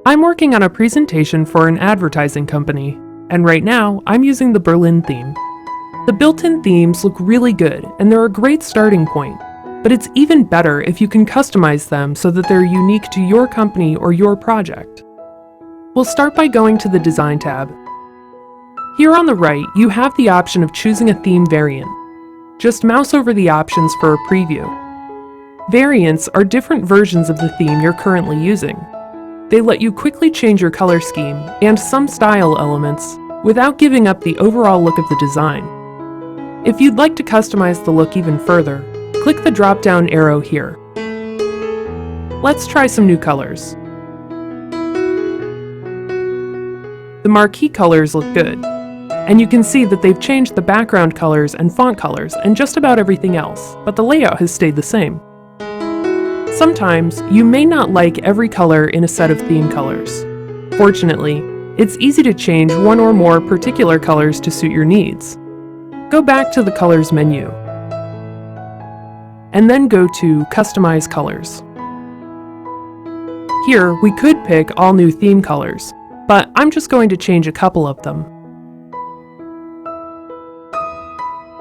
I'm working on a presentation for an advertising company, and right now I'm using the Berlin theme. The built-in themes look really good, and they're a great starting point, but it's even better if you can customize them so that they're unique to your company or your project. We'll start by going to the Design tab. Here on the right, you have the option of choosing a theme variant. Just mouse over the options for a preview. Variants are different versions of the theme you're currently using. They let you quickly change your color scheme and some style elements without giving up the overall look of the design. If you'd like to customize the look even further, click the drop-down arrow here. Let's try some new colors. The marquee colors look good, and you can see that they've changed the background colors and font colors and just about everything else, but the layout has stayed the same. Sometimes, you may not like every color in a set of theme colors. Fortunately, it's easy to change one or more particular colors to suit your needs. Go back to the Colors menu, and then go to Customize Colors. Here, we could pick all new theme colors, but I'm just going to change a couple of them.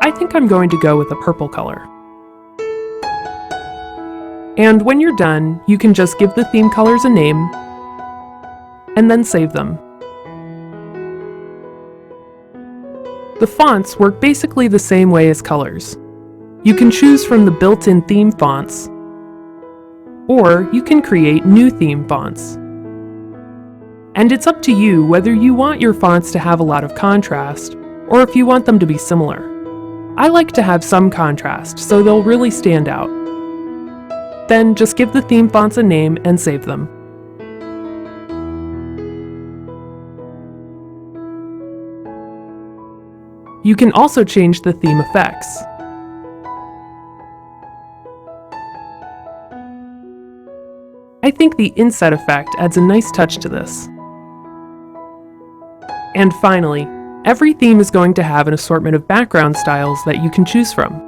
I think I'm going to go with a purple color. And when you're done, you can just give the theme colors a name, and then save them. The fonts work basically the same way as colors. You can choose from the built-in theme fonts, or you can create new theme fonts. And it's up to you whether you want your fonts to have a lot of contrast, or if you want them to be similar. I like to have some contrast, so they'll really stand out. Then just give the theme fonts a name and save them. You can also change the theme effects. I think the inset effect adds a nice touch to this. And finally, every theme is going to have an assortment of background styles that you can choose from.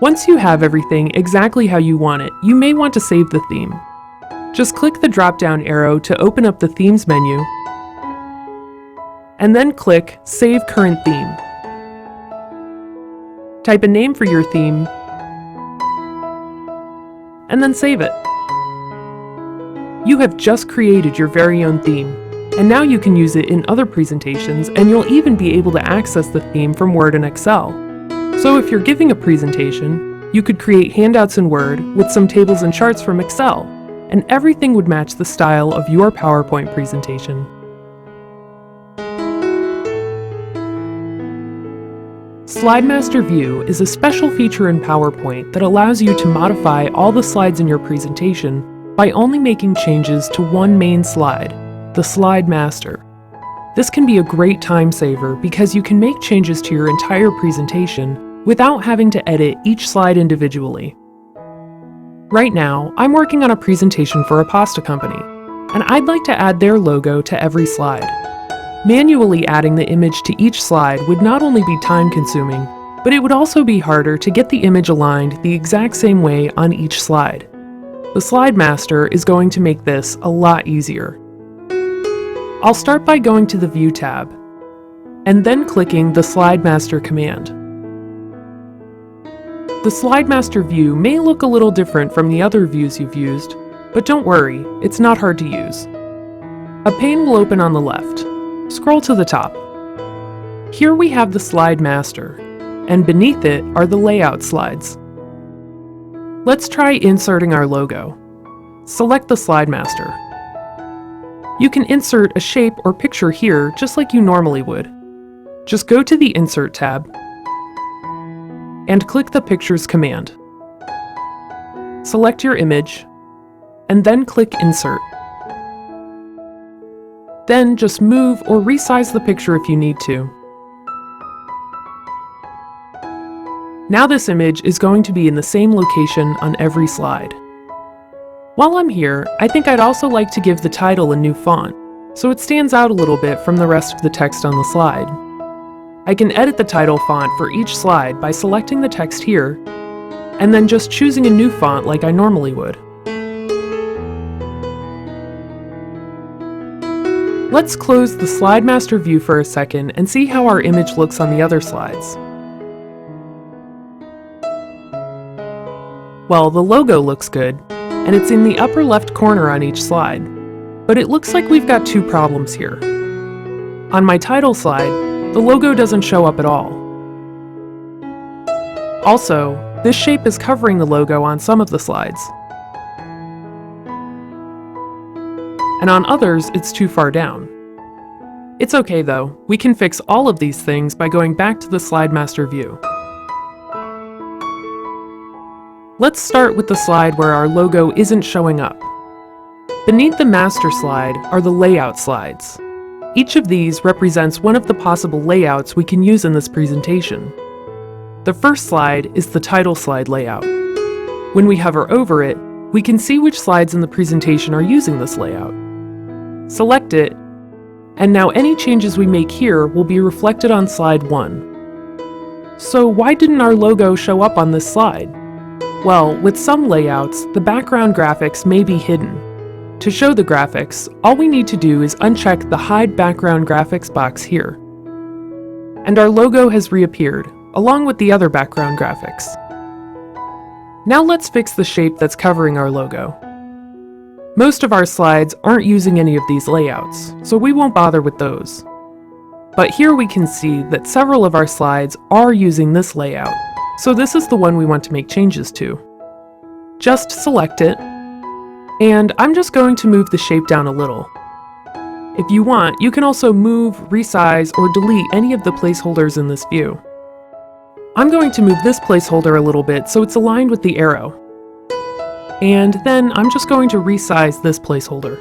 Once you have everything exactly how you want it, you may want to save the theme. Just click the drop-down arrow to open up the Themes menu, and then click Save Current Theme. Type a name for your theme, and then save it. You have just created your very own theme, and now you can use it in other presentations, and you'll even be able to access the theme from Word and Excel. So if you're giving a presentation, you could create handouts in Word with some tables and charts from Excel, and everything would match the style of your PowerPoint presentation. SlideMaster View is a special feature in PowerPoint that allows you to modify all the slides in your presentation by only making changes to one main slide, the Slide Master. This can be a great time saver because you can make changes to your entire presentation without having to edit each slide individually. Right now, I'm working on a presentation for a pasta company, and I'd like to add their logo to every slide. Manually adding the image to each slide would not only be time-consuming, but it would also be harder to get the image aligned the exact same way on each slide. The Slide Master is going to make this a lot easier. I'll start by going to the View tab, and then clicking the Slide Master command. The Slide Master view may look a little different from the other views you've used, but don't worry, it's not hard to use. A pane will open on the left. Scroll to the top. Here we have the Slide Master, and beneath it are the layout slides. Let's try inserting our logo. Select the Slide Master. You can insert a shape or picture here just like you normally would. Just go to the Insert tab and click the Pictures command. Select your image, and then click Insert. Then just move or resize the picture if you need to. Now this image is going to be in the same location on every slide. While I'm here, I think I'd also like to give the title a new font, so it stands out a little bit from the rest of the text on the slide. I can edit the title font for each slide by selecting the text here, and then just choosing a new font like I normally would. Let's close the Slide Master view for a second and see how our image looks on the other slides. Well, the logo looks good, and it's in the upper left corner on each slide, but it looks like we've got two problems here. On my title slide, the logo doesn't show up at all. Also, this shape is covering the logo on some of the slides. And on others, it's too far down. It's okay though, we can fix all of these things by going back to the Slide Master view. Let's start with the slide where our logo isn't showing up. Beneath the master slide are the layout slides. Each of these represents one of the possible layouts we can use in this presentation. The first slide is the title slide layout. When we hover over it, we can see which slides in the presentation are using this layout. Select it, and now any changes we make here will be reflected on slide 1. So why didn't our logo show up on this slide? Well, with some layouts, the background graphics may be hidden. To show the graphics, all we need to do is uncheck the Hide Background Graphics box here. And our logo has reappeared, along with the other background graphics. Now let's fix the shape that's covering our logo. Most of our slides aren't using any of these layouts, so we won't bother with those. But here we can see that several of our slides are using this layout, so this is the one we want to make changes to. Just select it, and I'm just going to move the shape down a little. If you want, you can also move, resize, or delete any of the placeholders in this view. I'm going to move this placeholder a little bit so it's aligned with the arrow. And then I'm just going to resize this placeholder.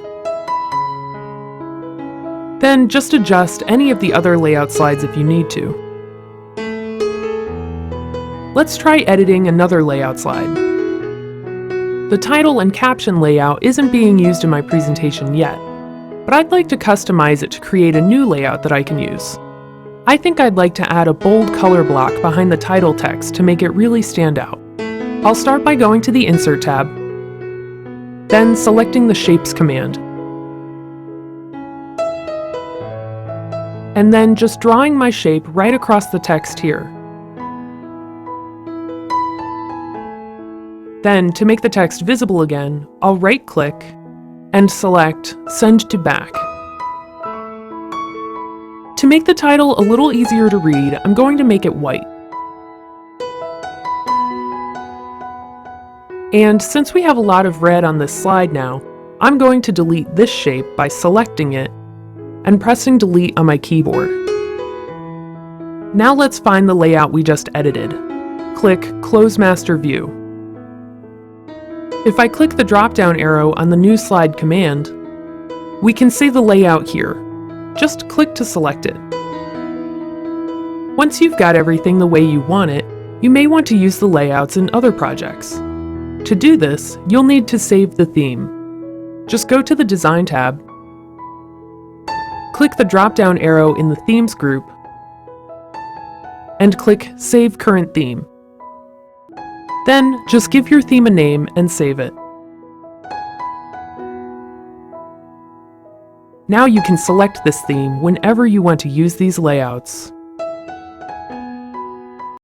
Then just adjust any of the other layout slides if you need to. Let's try editing another layout slide. The title and caption layout isn't being used in my presentation yet, but I'd like to customize it to create a new layout that I can use. I think I'd like to add a bold color block behind the title text to make it really stand out. I'll start by going to the Insert tab, then selecting the Shapes command, and then just drawing my shape right across the text here. Then, to make the text visible again, I'll right-click and select Send to Back. To make the title a little easier to read, I'm going to make it white. And since we have a lot of red on this slide now, I'm going to delete this shape by selecting it and pressing Delete on my keyboard. Now let's find the layout we just edited. Click Close Master View. If I click the drop-down arrow on the New Slide command, we can see the layout here. Just click to select it. Once you've got everything the way you want it, you may want to use the layouts in other projects. To do this, you'll need to save the theme. Just go to the Design tab, click the drop-down arrow in the Themes group, and click Save Current Theme. Then, just give your theme a name and save it. Now you can select this theme whenever you want to use these layouts.